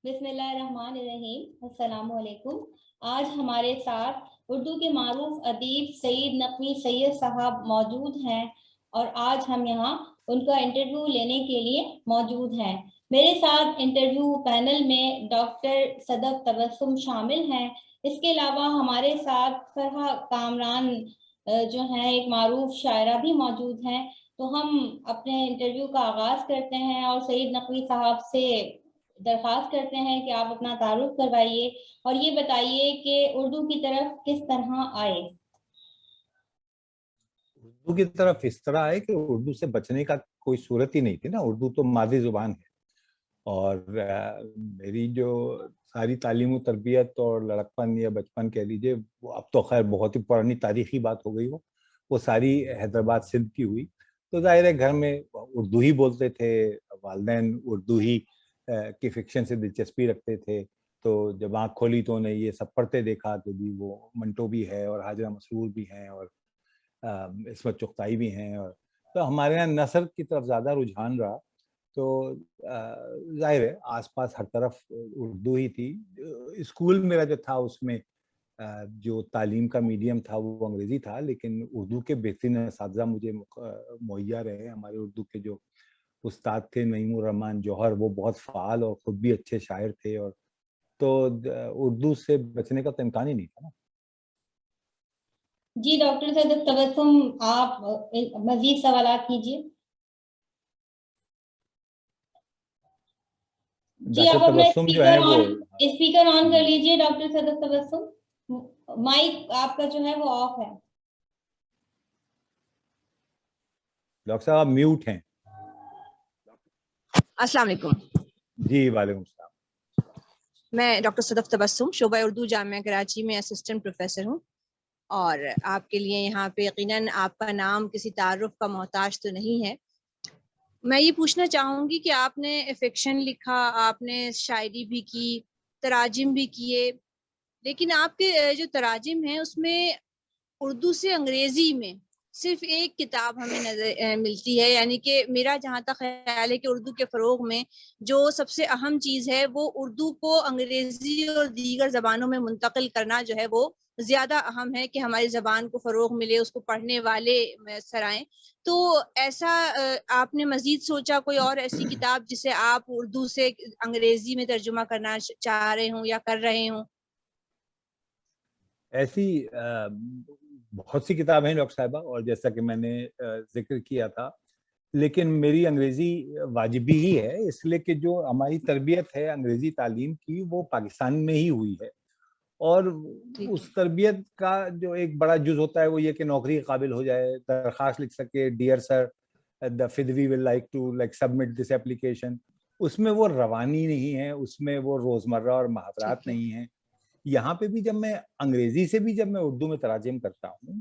بسم اللہ الرحمن الرحیم، السلام علیکم۔ آج ہمارے ساتھ اردو کے معروف ادیب سعید نقوی سید صاحب موجود ہیں اور آج ہم یہاں ان کا انٹرویو لینے کے لیے موجود ہیں۔ میرے ساتھ انٹرویو پینل میں ڈاکٹر صدف تبسم شامل ہیں۔ اس کے علاوہ ہمارے ساتھ فرحہ کامران جو ہیں ایک معروف شاعرہ بھی موجود ہیں۔ تو ہم اپنے انٹرویو کا آغاز کرتے ہیں اور سعید نقوی صاحب سے درخواست کرتے ہیں کہ آپ اپنا تعارف کروائیے اور یہ بتائیے کہ اردو کی طرف کس طرح آئے۔ اردو کی طرف اس طرح ہے کہ اردو سے بچنے کا کوئی صورت ہی نہیں تھی نا۔ اردو تو مادری زبان ہے اور میری جو ساری تعلیم و تربیت اور لڑکپن یا بچپن کہہ لیجیے، اب تو خیر بہت ہی پرانی تاریخی بات ہو گئی وہ ساری حیدرآباد سندھ کی ہوئی۔ تو ظاہر ہے گھر میں اردو ہی بولتے تھے، والدین اردو ہی کی فکشن سے دلچسپی رکھتے تھے۔ تو جب آنکھ کھولی تو انہیں یہ سب پڑھتے دیکھا کہ بھی وہ منٹو بھی ہے اور حاجرہ مسرور بھی ہیں اور عصمت چغتائی بھی ہیں، اور تو ہمارے یہاں نثر کی طرف زیادہ رجحان رہا۔ تو ظاہر ہے آس پاس ہر طرف اردو ہی تھی۔ اسکول میرا جو تھا اس میں جو تعلیم کا میڈیم تھا وہ انگریزی تھا، لیکن اردو کے بہترین اساتذہ مجھے مہیا رہے۔ ہمارے اردو کے جو استاد تھے نعیم الرحمن جوہر، وہ بہت فعال اور خود بھی اچھے شاعر تھے، اور تو اردو سے بچنے کا تو امکان ہی نہیں تھا نا۔ جی ڈاکٹر صدف تبسم، آپ مزید سوالات کیجیے۔ جی آپ ڈاکٹر اپنا تبسم جو ہے وہ اسپیکر آن کر لیجیے۔ ڈاکٹر صدف تبسم، مائک آپ کا جو ہے وہ آف ہے۔ ڈاکٹر صاحب آپ میوٹ ہیں۔ السلام علیکم۔ جی وعلیکم السلام۔ میں ڈاکٹر صدف تبسم، شعبہ اردو جامعہ کراچی میں اسسٹنٹ پروفیسر ہوں، اور آپ کے لیے یہاں پہ یقیناً آپ کا نام کسی تعارف کا محتاج تو نہیں ہے۔ میں یہ پوچھنا چاہوں گی کہ آپ نے فکشن لکھا، آپ نے شاعری بھی کی، تراجم بھی کیے، لیکن آپ کے جو تراجم ہیں اس میں اردو سے انگریزی میں صرف ایک کتاب ہمیں نظر ملتی ہے، یعنی کہ میرا جہاں تک خیال ہے کہ اردو کے فروغ میں جو سب سے اہم چیز ہے وہ اردو کو انگریزی اور دیگر زبانوں میں منتقل کرنا جو ہے وہ زیادہ اہم ہے کہ ہماری زبان کو فروغ ملے، اس کو پڑھنے والے میسر آئیں۔ تو ایسا آپ نے مزید سوچا کوئی اور ایسی کتاب جسے آپ اردو سے انگریزی میں ترجمہ کرنا چاہ رہے ہوں یا کر رہے ہوں؟ ایسی بہت سی کتابیں ہیں ڈاکٹر صاحبہ، اور جیسا کہ میں نے ذکر کیا تھا، لیکن میری انگریزی واجبی ہی ہے، اس لیے کہ جو ہماری تربیت ہے انگریزی تعلیم کی وہ پاکستان میں ہی ہوئی ہے، اور اس تربیت کا جو ایک بڑا جز ہوتا ہے وہ یہ کہ نوکری کے قابل ہو جائے، درخواست لکھ سکے، dear sir the FIDWI will like to submit this application۔ اس میں وہ روانی نہیں ہے، اس میں وہ روزمرہ اور محاورات نہیں ہیں۔ یہاں پہ بھی جب میں انگریزی سے بھی جب میں اردو میں تراجم کرتا ہوں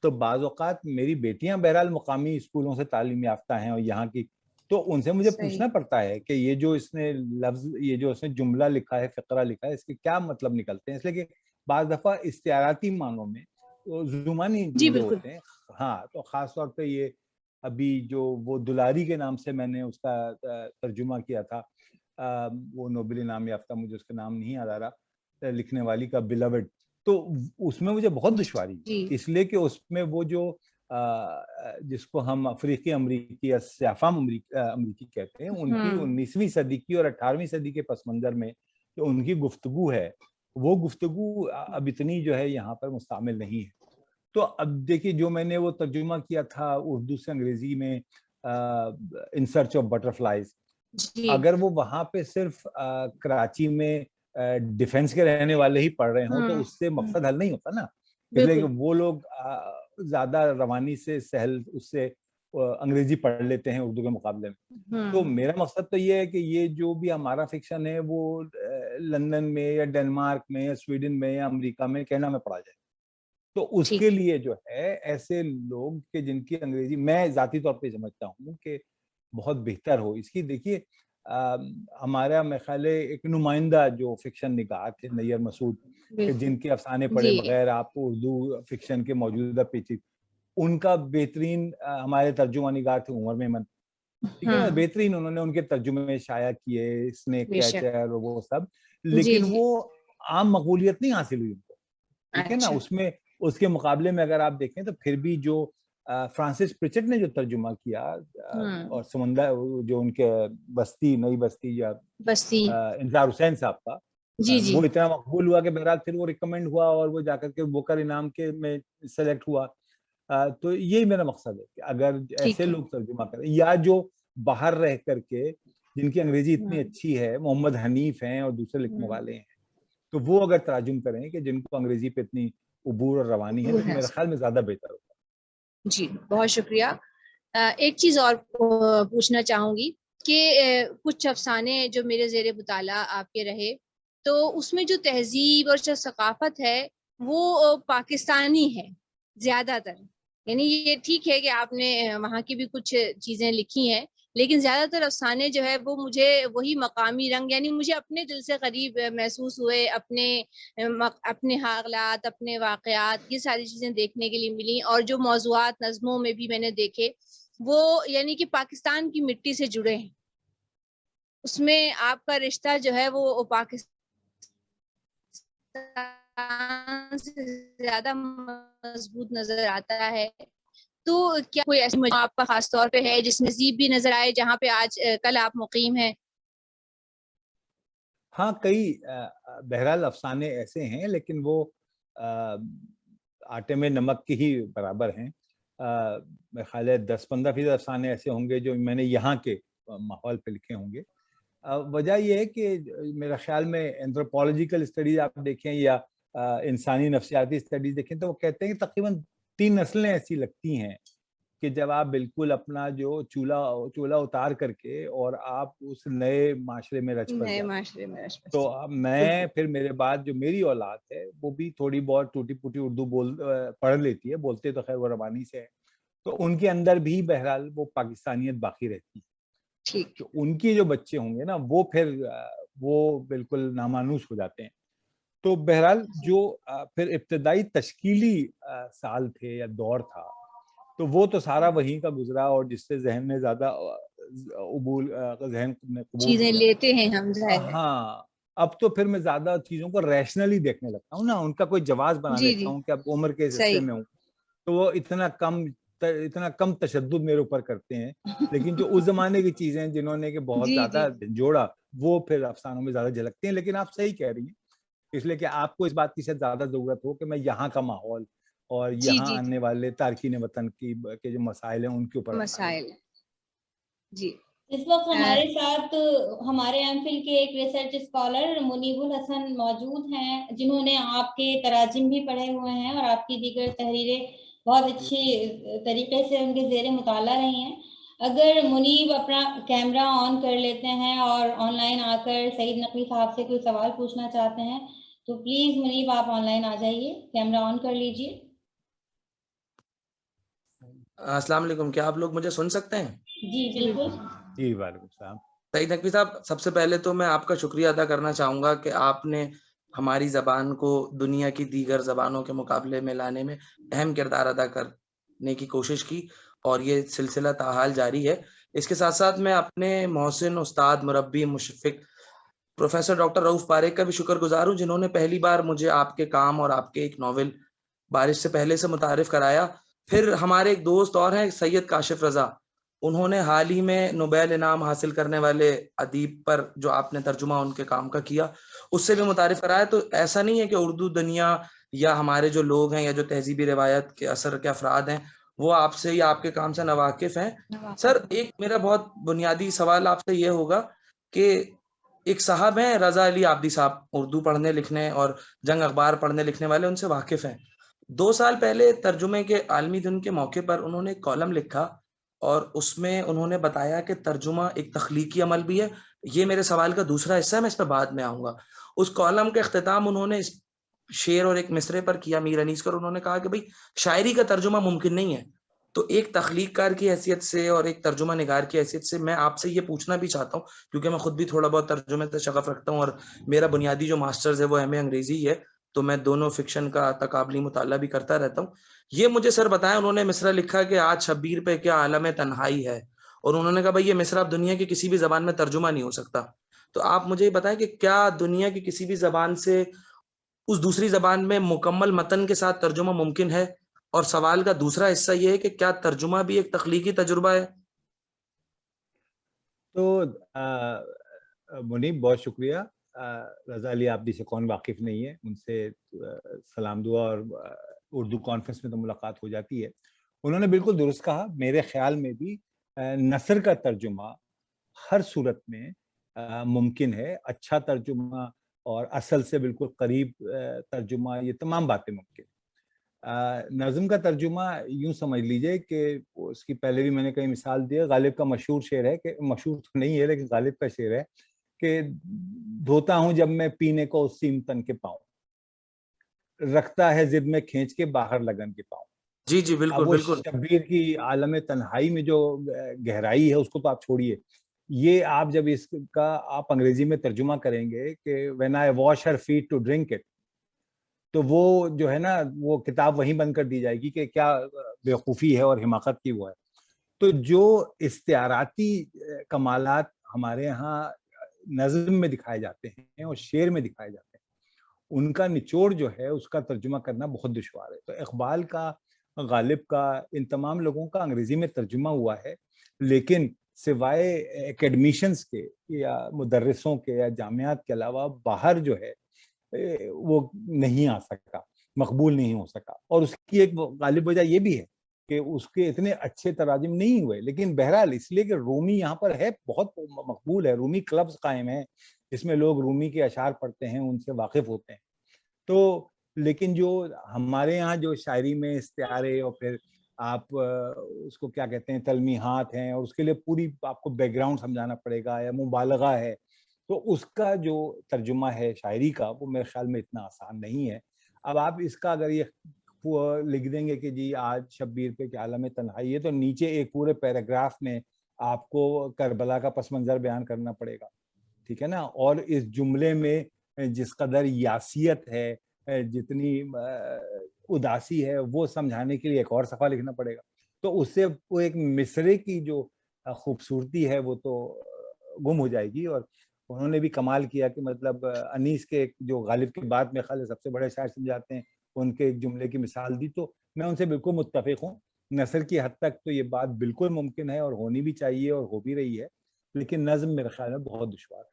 تو بعض اوقات میری بیٹیاں بہرحال مقامی اسکولوں سے تعلیم یافتہ ہیں اور یہاں کی، تو ان سے مجھے پوچھنا پڑتا ہے کہ یہ جو اس نے لفظ، یہ جو اس نے جملہ لکھا ہے، فقرہ لکھا ہے، اس کے کیا مطلب نکلتے ہیں، اس لیے کہ بعض دفعہ استعاراتی معنوں میں زمانی جملے ہوتے ہیں۔ ہاں، تو خاص طور پہ یہ ابھی جو وہ دلاری کے نام سے میں نے اس کا ترجمہ کیا تھا، وہ نوبل انعام یافتہ، مجھے اس کا نام نہیں یاد آ رہا، لکھنے والی کا بلاوڈ، تو اس میں مجھے بہت دشواری، اس لیے کہ اس میں وہ جو جس کو ہم افریقی امریکی یا سیافام امریکی کہتے ہیں، ان کی 19ویں صدی کی اور 18ویں صدی کے پس منظر میں جو ان کی گفتگو ہے، وہ گفتگو اب اتنی جو ہے یہاں پر مستعمل نہیں ہے۔ تو اب دیکھیے جو میں نے وہ ترجمہ کیا تھا اردو سے انگریزی میں، ان سرچ آف بٹرفلائز، اگر وہ وہاں پہ صرف کراچی میں ڈیفنس کے رہنے والے ہی پڑھ رہے ہوں تو اس سے مقصد حل نہیں ہوتا نا، اس لیے کہ وہ لوگ زیادہ روانی سے سہل اس سے انگریزی پڑھ لیتے ہیں اردو کے مقابلے میں۔ تو میرا مقصد تو یہ ہے کہ یہ جو بھی ہمارا فکشن ہے وہ لندن میں یا ڈنمارک میں یا سویڈن میں یا امریکہ میں کینیڈا میں پڑھا جائے، تو اس کے لیے جو ہے ایسے لوگ کہ جن کی انگریزی میں ذاتی طور پہ سمجھتا ہوں کہ بہت بہتر ہو۔ اس کی دیکھیے ہمارا میرے خیال ہے ایک نمائندہ جو فکشن نگار تھے نیر مسعود، کہ جن کے افسانے پڑھے بغیر آپ کو اردو فکشن کے موجودہ پیچیدگی، ان کا بہترین ہمارے ترجمہ نگار تھے عمر میمن، ٹھیک ہے نا, بہترین انہوں نے ان کے ترجمے شائع کیے, اسنیک کیچر اور وہ سب, لیکن وہ عام مقبولیت نہیں حاصل ہوئی ان کو. ٹھیک ہے نا, اس میں اس کے مقابلے میں اگر آپ دیکھیں تو پھر بھی جو فرانسس پرچٹ نے جو ترجمہ کیا اور سمندر جو ان کے بستی, نئی بستی یا انتظار حسین صاحب کا, وہ اتنا مقبول ہوا کہ بہرحال پھر وہ ریکمینڈ ہوا اور وہ جا کر کے بوکر انعام کے میں سلیکٹ ہوا. تو یہی میرا مقصد ہے کہ اگر ایسے لوگ ترجمہ کریں, یا جو باہر رہ کر کے جن کی انگریزی اتنی اچھی ہے, محمد حنیف ہیں اور دوسرے لکھنے والے ہیں, تو وہ اگر تراجم کریں کہ جن کو انگریزی پہ اتنی عبور اور روانی ہے, تو میرے خیال میں زیادہ بہتر ہوگا. جی بہت شکریہ. ایک چیز اور پوچھنا چاہوں گی کہ کچھ افسانے جو میرے زیر مطالعہ آپ کے رہے, تو اس میں جو تہذیب اور جو ثقافت ہے وہ پاکستانی ہے زیادہ تر. یعنی یہ ٹھیک ہے کہ آپ نے وہاں کی بھی کچھ چیزیں لکھی ہیں, لیکن زیادہ تر افسانے جو ہے وہ مجھے وہی مقامی رنگ, یعنی مجھے اپنے دل سے قریب محسوس ہوئے, اپنے حالات, اپنے واقعات, یہ ساری چیزیں دیکھنے کے لیے ملی. اور جو موضوعات نظموں میں بھی میں نے دیکھے وہ یعنی کہ پاکستان کی مٹی سے جڑے ہیں. اس میں آپ کا رشتہ جو ہے وہ پاکستان سے زیادہ مضبوط نظر آتا ہے. تو کیا کوئی ایسی آپ کا خاص طور پہ ہے جس میں تہذیب بھی نظر آئے جہاں پہ آج کل آپ مقیم ہیں؟ ہاں, کئی بہرحال افسانے ایسے ہیں, لیکن وہ آٹے میں نمک کی ہی برابر ہیں. میرے خیال ہے 10-15% افسانے ایسے ہوں گے جو میں نے یہاں کے ماحول پہ لکھے ہوں گے. وجہ یہ ہے کہ میرا خیال میں اینتھروپولوجیکل اسٹڈیز آپ دیکھیں یا انسانی نفسیاتی اسٹڈیز دیکھیں تو وہ کہتے ہیں کہ تقریباً 3 نسلیں ایسی لگتی ہیں کہ جب آپ بالکل اپنا جو چولہا اتار کر کے اور آپ اس نئے معاشرے میں رچ پڑ تو میں پھر میرے بعد جو میری اولاد ہے وہ بھی تھوڑی بہت ٹوٹی پوٹی اردو پڑھ لیتی ہے, بولتے تو خیر وہ روانی سے ہے, تو ان کے اندر بھی بہرحال وہ پاکستانیت باقی رہتی ہے. تو ان کے جو بچے ہوں گے نا وہ پھر وہ بالکل نامانوس ہو جاتے ہیں. تو بہرحال جو پھر ابتدائی تشکیلی سال تھے یا دور تھا, تو وہ تو سارا وہیں کا گزرا, اور جس سے ذہن نے زیادہ ذہن چیزیں لیتے ہیں ہم. ہاں, اب تو پھر میں زیادہ چیزوں کو ریشنلی دیکھنے لگتا ہوں نا, ان کا کوئی جواز بنا لیتا ہوں کہ اب عمر کے حصے میں ہوں تو وہ اتنا کم تشدد میرے اوپر کرتے ہیں, لیکن جو اس زمانے کی چیزیں جنہوں نے کہ بہت زیادہ جوڑا وہ پھر افسانوں میں زیادہ جھلکتے ہیں. لیکن آپ صحیح کہہ رہی ہیں, اس لیے کہ آپ کو اس بات کی زیادہ ضرورت ہو کہ میں یہاں کا ماحول اور یہاں آنے والے تارکین وطن کے جو مسائل ہیں ان کے اوپر مسائل. جی, اس وقت ہمارے ساتھ ہمارے ایم فل کے ایک ریسرچ اسکالر منیب الحسن موجود ہیں, جنہوں نے آپ کے تراجم بھی پڑھے ہوئے ہیں اور آپ کی دیگر تحریریں بہت اچھی طریقے سے ان کے زیر مطالعہ رہی ہیں. اگر منیب اپنا کیمرہ آن کر لیتے ہیں اور آن لائن آ کر سعید نقوی صاحب سے کوئی سوال پوچھنا چاہتے ہیں تو پلیز منیب آپ آن لائن آ جائیے, کیمرہ آن کر لیجیے. السلام علیکم, کیا آپ لوگ مجھے سن سکتے ہیں؟ جی بالکل. جی وعلیکم السلام. سعید نقوی صاحب, سب سے پہلے تو میں آپ کا شکریہ ادا کرنا چاہوں گا کہ آپ نے ہماری زبان کو دنیا کی دیگر زبانوں کے مقابلے میں لانے میں اہم کردار ادا کرنے کی کوشش کی, اور یہ سلسلہ تاحال جاری ہے. اس کے ساتھ ساتھ میں اپنے محسن استاد, مربی, مشفق پروفیسر ڈاکٹر رؤف پاریک کا بھی شکر گزار ہوں, جنہوں نے پہلی بار مجھے آپ کے کام اور آپ کے ایک ناول بارش سے پہلے سے متعارف کرایا. پھر ہمارے ایک دوست اور ہیں سید کاشف رضا, انہوں نے حال ہی میں نوبیل انعام حاصل کرنے والے ادیب پر جو آپ نے ترجمہ ان کے کام کا کیا اس سے بھی متعارف کرایا. تو ایسا نہیں ہے کہ اردو دنیا یا ہمارے جو لوگ ہیں یا جو تہذیبی روایت کے اثر کے افراد ہیں وہ آپ سے یا آپ کے کام سے ناواقف ہیں. سر, ایک میرا بہت بنیادی سوال آپ سے یہ ہوگا کہ ایک صاحب ہیں رضا علی عابدی صاحب, اردو پڑھنے لکھنے اور جنگ اخبار پڑھنے لکھنے والے, ان سے واقف ہیں. 2 سال پہلے ترجمے کے عالمی دن کے موقع پر انہوں نے ایک کالم لکھا اور اس میں انہوں نے بتایا کہ ترجمہ ایک تخلیقی عمل بھی ہے. یہ میرے سوال کا دوسرا حصہ ہے, میں اس پہ بعد میں آؤں گا. اس کالم کا اختتام انہوں نے اس شعر اور ایک مصرے پر کیا, میر انیس کر. انہوں نے کہا کہ بھائی شاعری کا ترجمہ ممکن نہیں ہے. تو ایک تخلیق کار کی حیثیت سے اور ایک ترجمہ نگار کی حیثیت سے میں آپ سے یہ پوچھنا بھی چاہتا ہوں, کیونکہ میں خود بھی تھوڑا بہت ترجمے سے شغف رکھتا ہوں اور میرا بنیادی جو ماسٹرز ہے وہ ایم اے انگریزی ہے, تو میں دونوں فکشن کا تقابلی مطالعہ بھی کرتا رہتا ہوں. یہ مجھے سر بتائیں, انہوں نے مصرع لکھا کہ آج شبیر پہ کیا عالم تنہائی ہے, اور انہوں نے کہا بھائی یہ مصرع اب دنیا کی کسی بھی زبان میں ترجمہ نہیں ہو سکتا. تو آپ مجھے یہ بتائیں کہ کیا دنیا کی کسی بھی زبان سے اس دوسری زبان میں مکمل متن کے ساتھ ترجمہ ممکن ہے؟ اور سوال کا دوسرا حصہ یہ ہے کہ کیا ترجمہ بھی ایک تخلیقی تجربہ ہے؟ تو منیب بہت شکریہ. رضا علی آبدی سے کون واقف نہیں ہے, ان سے سلام دعا اور اردو کانفرنس میں تو ملاقات ہو جاتی ہے. انہوں نے بالکل درست کہا. میرے خیال میں بھی نثر کا ترجمہ ہر صورت میں ممکن ہے. اچھا ترجمہ اور اصل سے بالکل قریب ترجمہ, یہ تمام باتیں ممکن. نظم کا ترجمہ یوں سمجھ لیجئے کہ اس کی پہلے بھی میں نے کئی مثال دی ہے. غالب کا مشہور شعر ہے, کہ مشہور تو نہیں ہے لیکن غالب کا شعر ہے کہ دھوتا ہوں جب میں پینے کو اس سیمتن کے پاؤں, رکھتا ہے ضد میں کھینچ کے باہر لگن کے پاؤں. جی جی بالکل بالکل. شبیر کی عالم تنہائی میں جو گہرائی ہے اس کو تو آپ چھوڑیے, یہ آپ جب اس کا آپ انگریزی میں ترجمہ کریں گے کہ when I wash her feet to drink it, تو وہ جو ہے نا وہ کتاب وہیں بند کر دی جائے گی کہ کیا بیوقوفی ہے اور حماقت کی وہ ہے. تو جو استعاراتی کمالات ہمارے ہاں نظم میں دکھائے جاتے ہیں اور شعر میں دکھائے جاتے ہیں, ان کا نچوڑ جو ہے اس کا ترجمہ کرنا بہت دشوار ہے. تو اقبال کا, غالب کا, ان تمام لوگوں کا انگریزی میں ترجمہ ہوا ہے, لیکن سوائے اکیڈمیشنز کے یا مدرسوں کے یا جامعات کے علاوہ باہر جو ہے وہ نہیں آ سکا, مقبول نہیں ہو سکا. اور اس کی ایک غالب وجہ یہ بھی ہے کہ اس کے اتنے اچھے تراجم نہیں ہوئے. لیکن بہرحال اس لیے کہ رومی یہاں پر ہے, بہت مقبول ہے. رومی کلبز قائم ہیں جس میں لوگ رومی کے اشعار پڑھتے ہیں, ان سے واقف ہوتے ہیں. تو لیکن جو ہمارے یہاں جو شاعری میں استعارے اور پھر آپ اس کو کیا کہتے ہیں تلمیحات ہیں, اور اس کے لیے پوری آپ کو بیک گراؤنڈ سمجھانا پڑے گا, یا مبالغہ ہے, تو اس کا جو ترجمہ ہے شاعری کا وہ میرے خیال میں اتنا آسان نہیں ہے. اب آپ اس کا اگر یہ لکھ دیں گے کہ جی آج شبیر پہ کہ عالم تنہائی ہے, تو نیچے ایک پورے پیراگراف میں آپ کو کربلا کا پس منظر بیان کرنا پڑے گا, ٹھیک ہے نا. اور اس جملے میں جس قدر یاسیت ہے, جتنی اداسی ہے, وہ سمجھانے کے لیے ایک اور صفحہ لکھنا پڑے گا. تو اس سے وہ ایک مصرے کی جو خوبصورتی ہے وہ تو گم ہو جائے گی. اور انہوں نے بھی کمال کیا کہ مطلب انیس کے جو غالب کے بعد میں خیال سب سے بڑے شاعر سمجھاتے ہیں, ان کے ایک جملے کی مثال دی. تو میں ان سے بالکل متفق ہوں. نثر کی حد تک تو یہ بات بالکل ممکن ہے اور ہونی بھی چاہیے اور ہو بھی رہی ہے, لیکن نظم میرے خیال میں بہت دشوار ہے.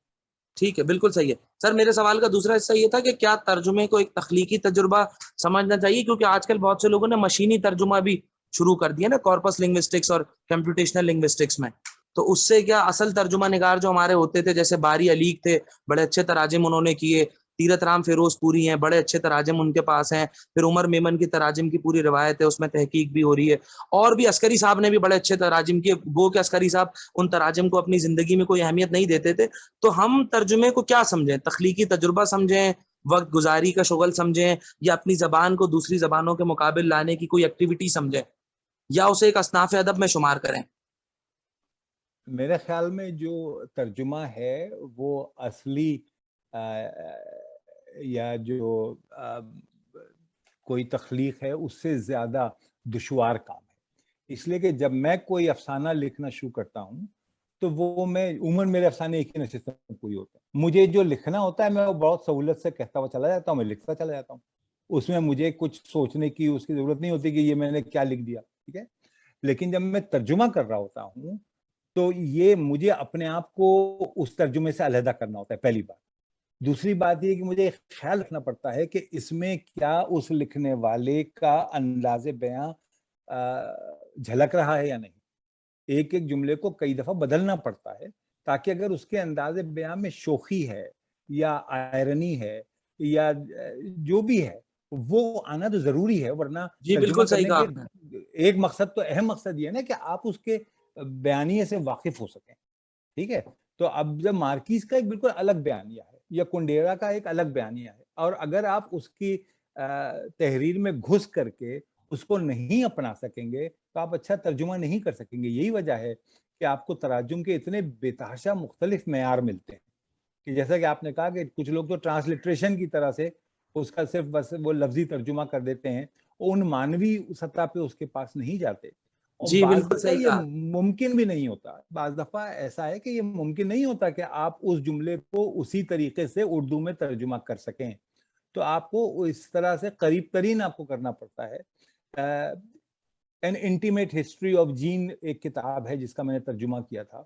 ٹھیک ہے, بالکل صحیح ہے سر. میرے سوال کا دوسرا حصہ یہ تھا کہ کیا ترجمے کو ایک تخلیقی تجربہ سمجھنا چاہیے, کیونکہ آج کل بہت سے لوگوں نے مشینی ترجمہ بھی شروع کر دیا نا, کارپس لنگوسٹکس اور کمپیوٹیشنل لنگوسٹکس میں. تو اس سے کیا اصل ترجمہ نگار جو ہمارے ہوتے تھے, جیسے باری علیق تھے, بڑے اچھے تراجم انہوں نے کیے, تیرت رام فیروز پوری ہیں, بڑے اچھے تراجم ان کے پاس ہیں, پھر عمر میمن کی تراجم کی پوری روایت ہے, اس میں تحقیق بھی ہو رہی ہے, اور بھی عسکری صاحب نے بھی بڑے اچھے تراجم کیے. گو کہ عسکری صاحب ان تراجم کو اپنی زندگی میں کوئی اہمیت نہیں دیتے تھے. تو ہم ترجمے کو کیا سمجھیں, تخلیقی تجربہ سمجھیں, وقت گزاری کا شغل سمجھیں, یا اپنی زبان کو دوسری زبانوں کے مقابل لانے کی کوئی ایکٹیویٹی سمجھیں, یا اسے ایک اصناف ادب میں شمار کریں؟ میرے خیال میں جو ترجمہ ہے وہ اصلی یا جو کوئی تخلیق ہے اس سے زیادہ دشوار کام ہے. اس لیے کہ جب میں کوئی افسانہ لکھنا شروع کرتا ہوں تو وہ میں عموماً میرے افسانے ایک ہی نشست میں پوری ہوتے ہیں. مجھے جو لکھنا ہوتا ہے میں وہ بہت سہولت سے کہتا ہوا چلا جاتا ہوں, میں لکھتا چلا جاتا ہوں. اس میں مجھے کچھ سوچنے کی اس کی ضرورت نہیں ہوتی کہ یہ میں نے کیا لکھ دیا, ٹھیک ہے. لیکن جب میں ترجمہ کر رہا ہوتا ہوں تو یہ مجھے اپنے آپ کو اس ترجمے سے علیحدہ کرنا ہوتا ہے, پہلی بات. دوسری بات یہ کہ مجھے خیال رکھنا پڑتا ہے کہ اس میں کیا اس لکھنے والے کا انداز بیاں جھلک رہا ہے یا نہیں. ایک ایک جملے کو کئی دفعہ بدلنا پڑتا ہے تاکہ اگر اس کے انداز بیاں میں شوخی ہے یا آئرنی ہے یا جو بھی ہے وہ آنا تو ضروری ہے, ورنہ جی بالکل صحیح کہا آپ نے. ایک مقصد تو اہم مقصد یہ ہے نا کہ آپ اس کے بیانیے سے واقف ہو سکیں, ٹھیک ہے. تو اب جب مارکیز کا ایک بالکل الگ بیانیہ ہے یا کنڈیرا کا ایک الگ بیانیہ ہے, اور اگر آپ اس کی تحریر میں گھس کر کے اس کو نہیں اپنا سکیں گے تو آپ اچھا ترجمہ نہیں کر سکیں گے. یہی وجہ ہے کہ آپ کو تراجم کے اتنے بے تحاشا مختلف معیار ملتے ہیں, کہ جیسا کہ آپ نے کہا کہ کچھ لوگ تو ٹرانسلیٹریشن کی طرح سے اس کا صرف بس وہ لفظی ترجمہ کر دیتے ہیں, ان مانوی سطح پہ اس کے پاس نہیں جاتے. اور جی بعض بالکل دفعہ صحیح یہ کہا. ممکن بھی نہیں ہوتا. بعض دفعہ ایسا ہے کہ یہ ممکن نہیں ہوتا کہ آپ اس جملے کو اسی طریقے سے اردو میں ترجمہ کر سکیں. تو آپ کو اس طرح سے قریب ترین آپ کو کرنا پڑتا ہے. An intimate history of gene ایک کتاب ہے جس کا میں نے ترجمہ کیا تھا.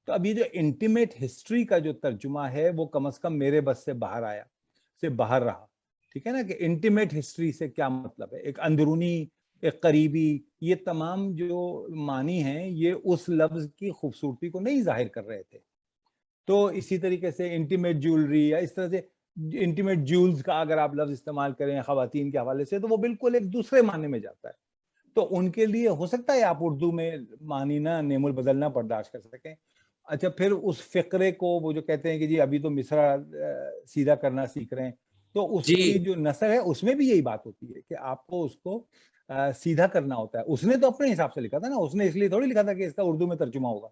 تو اب یہ جو انٹیمیٹ ہسٹری کا جو ترجمہ ہے وہ کم از کم میرے بس سے باہر آیا, سے باہر رہا. ٹھیک ہے نا, کہ انٹیمیٹ ہسٹری سے کیا مطلب ہے, ایک اندرونی, ایک قریبی, یہ تمام جو معنی ہیں یہ اس لفظ کی خوبصورتی کو نہیں ظاہر کر رہے تھے. تو اسی طریقے سے انٹیمیٹ جیولری یا اس طرح سے انٹیمیٹ جیولز کا اگر آپ لفظ استعمال کریں خواتین کے حوالے سے تو وہ بالکل ایک دوسرے معنی میں جاتا ہے. تو ان کے لیے ہو سکتا ہے آپ اردو میں معنی نہ نیم البدلنا برداشت کر سکیں. اچھا, پھر اس فقرے کو وہ جو کہتے ہیں کہ جی ابھی تو مصرع سیدھا کرنا سیکھ رہے ہیں, تو اس کی جو نثر ہے اس میں بھی یہی بات ہوتی ہے کہ آپ کو اس کو سیدھا کرنا ہوتا ہے. اس نے تو اپنے حساب سے لکھا تھا نا, اس نے اس لیے تھوڑی لکھا تھا کہ اس کا اردو میں ترجمہ ہوگا.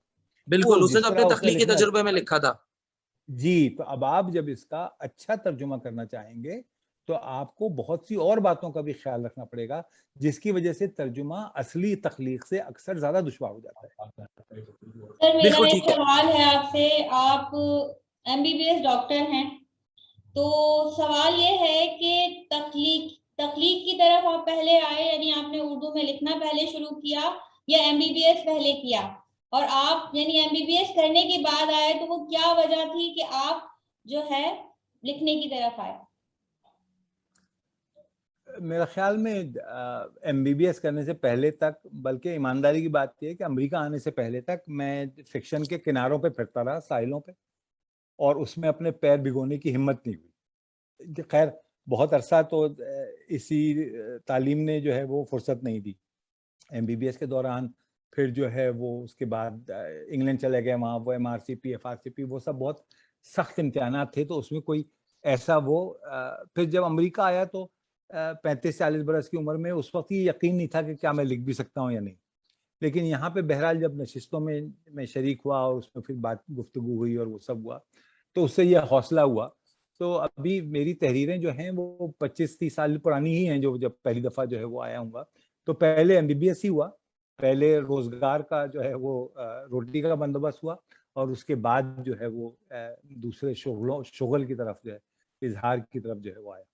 بالکل, اس نے جس تو طرح اپنے اس نے تخلیقی لکھنا تجربے میں لکھا تھا. جی, تو اب آپ جب اس کا اچھا ترجمہ کرنا چاہیں گے تو آپ کو بہت سی اور باتوں کا بھی خیال رکھنا پڑے گا, جس کی وجہ سے ترجمہ اصلی تخلیق سے اکثر زیادہ دشوار ہو جاتا ہے. سر میرا بالکل ایک ٹھیک ہے. سوال ہے آپ سے, آپ MBBS ڈاکٹر ہیں, تو سوال یہ ہے کہ تخلیق کی طرف آپ پہلے آئے, یعنی آپ نے اردو میں لکھنا پہلے شروع کیا یا MBBS پہلے کیا, اور آپ یعنی MBBS کرنے کے بعد آئے تو وہ کیا وجہ تھی کہ آپ جو ہے لکھنے کی طرف آئے؟ میرا خیال میں MBBS کرنے سے پہلے تک, بلکہ ایمانداری کی بات یہ ہے کہ امریکہ آنے سے پہلے تک میں فکشن کے کناروں پہ پھرتا رہا, ساحلوں پہ, اور اس میں اپنے پیر بھگونے کی ہمت نہیں ہوئی. خیر بہت عرصہ تو اسی تعلیم نے جو ہے وہ فرصت نہیں دی. MBBS کے دوران پھر جو ہے وہ اس کے بعد انگلینڈ چلے گئے, وہاں وہ MRCP FRCP وہ سب بہت سخت امتحانات تھے, تو اس میں کوئی ایسا وہ پھر جب امریکہ آیا تو 35-40 برس کی عمر میں اس وقت یہ یقین نہیں تھا کہ کیا میں لکھ بھی سکتا ہوں یا نہیں. لیکن یہاں پہ بہرحال جب نشستوں میں شریک ہوا اور اس میں پھر بات گفتگو ہوئی اور وہ سب ہوا تو اس سے یہ حوصلہ ہوا. تو ابھی میری تحریریں جو ہیں وہ 25-30 سال پرانی ہی ہیں, جو جب پہلی دفعہ جو ہے وہ آیا ہوں گا. تو پہلے MBBS ہی ہوا, پہلے روزگار کا جو ہے وہ روٹی کا بندوبست ہوا, اور اس کے بعد جو ہے وہ دوسرے شغل کی طرف جو ہے اظہار کی طرف جو ہے وہ آیا.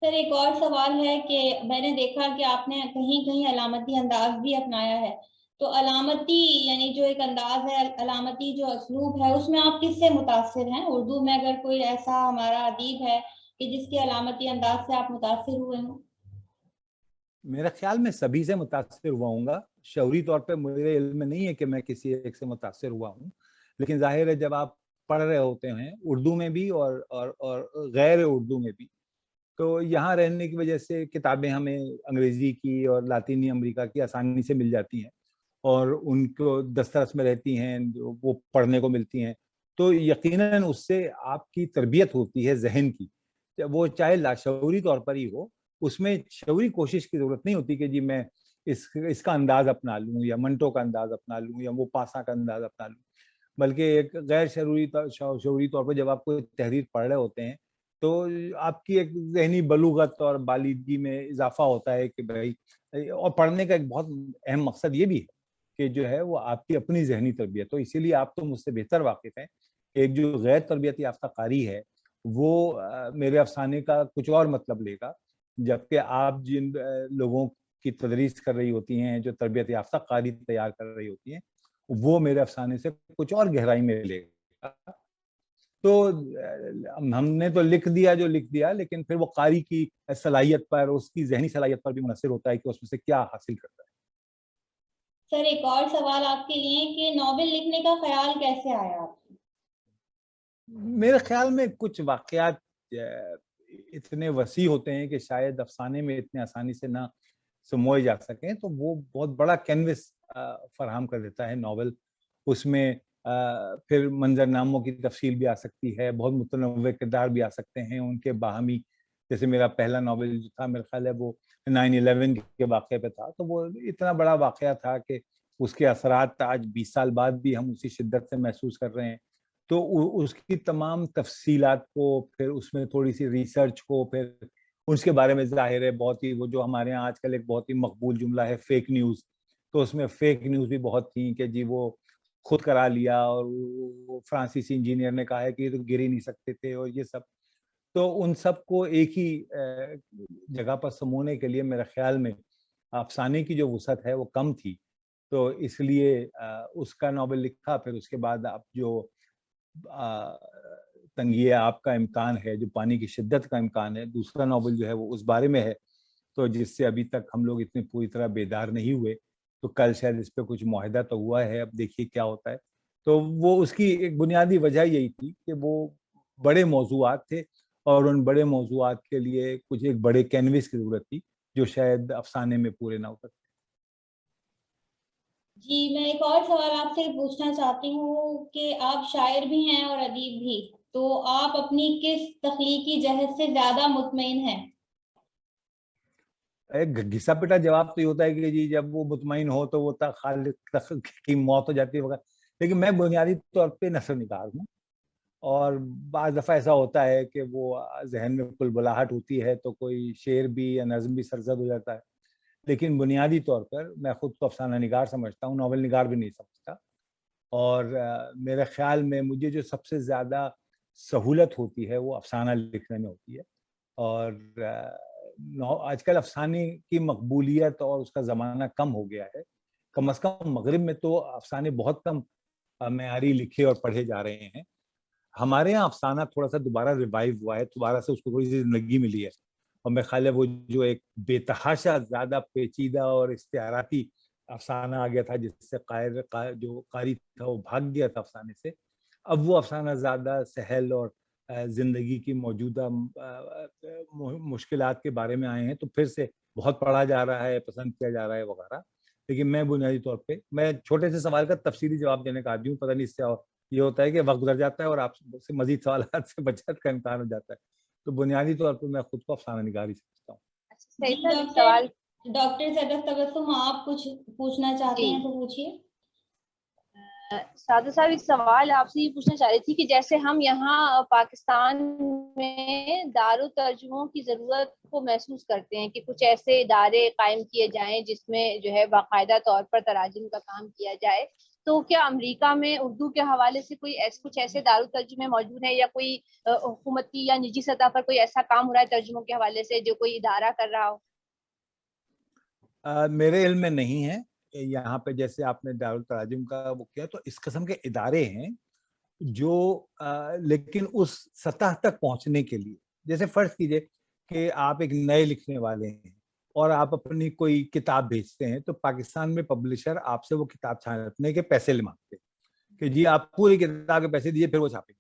سر ایک اور سوال ہے کہ میں نے دیکھا کہ آپ نے کہیں کہیں علامتی انداز بھی اپنایا ہے, تو علامتی یعنی جو ایک انداز ہے, علامتی جو اسلوب ہے, اس میں آپ کس سے متاثر ہیں؟ اردو میں اگر کوئی ایسا ہمارا ادیب ہے کہ جس کے علامتی انداز سے آپ متاثر ہوئے ہوں؟ میرا خیال میں سبھی سے متاثر ہوا ہوں گا. شعوری طور پہ میرے علم میں نہیں ہے کہ میں کسی ایک سے متاثر ہوا ہوں, لیکن ظاہر ہے جب آپ پڑھ رہے ہوتے ہیں اردو میں بھی اور غیر اردو میں بھی, تو یہاں رہنے کی وجہ سے کتابیں ہمیں انگریزی کی اور لاطینی امریکہ کی آسانی سے مل جاتی ہیں, اور ان کو دسترس میں رہتی ہیں, وہ پڑھنے کو ملتی ہیں. تو یقیناً اس سے آپ کی تربیت ہوتی ہے ذہن کی, وہ چاہے لاشعوری طور پر ہی ہو. اس میں شعوری کوشش کی ضرورت نہیں ہوتی کہ جی میں اس کا انداز اپنا لوں یا منٹو کا انداز اپنا لوں یا وہ پاسا کا انداز اپنا لوں, بلکہ ایک غیر شعوری طور پر جب آپ کو تحریر پڑھ رہے ہوتے ہیں تو آپ کی ایک ذہنی بلوغت اور بالیدگی میں اضافہ ہوتا ہے کہ بھائی, اور پڑھنے کا ایک بہت اہم مقصد یہ بھی ہے کہ جو ہے وہ آپ کی اپنی ذہنی تربیت. تو اسی لیے آپ تو مجھ سے بہتر واقف ہیں, ایک جو غیر تربیت یافتہ قاری ہے وہ میرے افسانے کا کچھ اور مطلب لے گا, جبکہ آپ جن لوگوں کی تدریس کر رہی ہوتی ہیں, جو تربیت یافتہ قاری تیار کر رہی ہوتی ہیں, وہ میرے افسانے سے کچھ اور گہرائی میں لے گا. تو ہم نے تو لکھ دیا جو لکھ دیا, لیکن پھر وہ قاری کی صلاحیت پر, اس کی ذہنی صلاحیت پر بھی منحصر ہوتا ہے کہ اس میں سے کیا حاصل کرتا ہے. سر ایک اور سوال آپ کے لیے کہ ناول لکھنے کا خیال کیسے آیا آپ کو؟ میرے خیال میں کچھ واقعات اتنے وسیع ہوتے ہیں کہ شاید افسانے میں اتنے آسانی سے نہ سموئے جا سکیں, تو وہ بہت بڑا کینوس فراہم کر دیتا ہے ناول. اس میں پھر منظرناموں کی تفصیل بھی آ سکتی ہے, بہت متنوع کردار بھی آ سکتے ہیں ان کے باہمی. جیسے میرا پہلا ناول جو تھا میرا خیال ہے وہ 9/11 کے واقعے پہ تھا, تو وہ اتنا بڑا واقعہ تھا کہ اس کے اثرات آج 20 سال بعد بھی ہم اسی شدت سے محسوس کر رہے ہیں. تو اس کی تمام تفصیلات کو, پھر اس میں تھوڑی سی ریسرچ کو, پھر اس کے بارے میں ظاہر ہے بہت ہی وہ جو ہمارے یہاں آج کل ایک بہت ہی مقبول جملہ ہے فیک نیوز, تو اس میں فیک نیوز بھی بہت تھی کہ جی وہ خود کرا لیا اور وہ فرانسیسی انجینئر نے کہا ہے کہ یہ تو گر ہی نہیں سکتے تھے اور یہ سب. تو ان سب کو ایک ہی جگہ پر سمونے کے لیے میرے خیال میں افسانے کی جو وسعت ہے وہ کم تھی, تو اس لیے اس کا ناول لکھا. پھر اس کے بعد اب جو تنگی آپ کا امکان ہے, جو پانی کی شدت کا امکان ہے, دوسرا ناول جو ہے وہ اس بارے میں ہے, تو جس سے ابھی تک ہم لوگ اتنے پوری طرح بیدار نہیں ہوئے. تو کل شاید اس پہ کچھ معاہدہ تو ہوا ہے, اب دیکھیے کیا ہوتا ہے. تو وہ اس کی ایک بنیادی وجہ یہی تھی کہ وہ بڑے موضوعات تھے اور ان بڑے موضوعات کے لیے کچھ ایک بڑے کینوس کی ضرورت تھی جو شاید افسانے میں پورے نہ ہو سکتے. جی میں ایک اور سوال آپ سے پوچھنا چاہتی ہوں کہ آپ شاعر بھی ہیں اور ادیب بھی, تو آپ اپنی کس تخلیقی جہد سے زیادہ مطمئن ہیں؟ ایک گھسا پٹا جواب تو یہ ہوتا ہے کہ جی جب وہ مطمئن ہو تو وہ خالق کی موت ہو جاتی ہے وغیرہ, لیکن میں بنیادی طور پہ نثر نگار ہوں, اور بعض دفعہ ایسا ہوتا ہے کہ وہ ذہن میں بلبلاہٹ ہوتی ہے تو کوئی شعر بھی یا نظم بھی سرزد ہو جاتا ہے. لیکن بنیادی طور پر میں خود کو افسانہ نگار سمجھتا ہوں, ناول نگار بھی نہیں سمجھتا. اور میرے خیال میں مجھے جو سب سے زیادہ سہولت ہوتی ہے وہ افسانہ لکھنے میں ہوتی ہے. اور آج کل افسانے کی مقبولیت اور اس کا زمانہ کم ہو گیا ہے. کم از کم مغرب میں تو افسانے بہت کم معیاری لکھے اور پڑھے جا رہے ہیں. ہمارے یہاں افسانہ تھوڑا سا دوبارہ ریوائیو ہوا ہے, دوبارہ سے اس کو تھوڑی سی زندگی ملی ہے. اور میں خیال ہے وہ جو ایک بے تحاشا زیادہ پیچیدہ اور استعاراتی افسانہ آ گیا تھا جس سے جو قاری تھا وہ بھاگ گیا تھا افسانے سے, اب وہ افسانہ زیادہ سہل اور زندگی کی موجودہ مشکلات کے بارے میں آئے ہیں, تو پھر سے بہت پڑھا جا رہا ہے, پسند کیا جا رہا ہے وغیرہ. لیکن میں بنیادی طور پہ میں چھوٹے سے سوال کا تفصیلی جواب دینے کا عادی ہوں, پتہ نہیں اس سے یہ ہوتا ہے کہ وقت گزر جاتا ہے اور آپ سے مزید سوالات سے بچت کا امکان ہو جاتا ہے. تو بنیادی طور پہ میں خود کو افسانہ نگاری سمجھتا ہوں. ڈاکٹر صدف تبسم, آپ کچھ پوچھنا چاہتے ہیں تو پوچھیے. سادہ صاحب ایک سوال آپ سے یہ پوچھنا چاہ رہی تھی کہ جیسے ہم یہاں پاکستان میں دارالترجموں کی ضرورت کو محسوس کرتے ہیں کہ کچھ ایسے ادارے قائم کیے جائیں جس میں جو ہے باقاعدہ طور پر تراجم کا کام کیا جائے, تو کیا امریکہ میں اردو کے حوالے سے کوئی کچھ ایسے دارالترجمے موجود ہیں, یا کوئی حکومتی یا نجی سطح پر کوئی ایسا کام ہو رہا ہے ترجموں کے حوالے سے جو کوئی ادارہ کر رہا ہو؟ میرے علم میں نہیں ہے. یہاں پہ جیسے آپ نے دارالتراجم کا وہ کیا, تو اس قسم کے ادارے ہیں جو لیکن اس سطح تک پہنچنے کے لیے, جیسے فرض کیجئے کہ آپ ایک نئے لکھنے والے ہیں اور آپ اپنی کوئی کتاب بھیجتے ہیں, تو پاکستان میں پبلشر آپ سے وہ کتاب چھاپنے کے پیسے لے مانگتے ہیں کہ جی آپ پوری کتاب کے پیسے دیجیے, پھر وہ چھاپیں گے.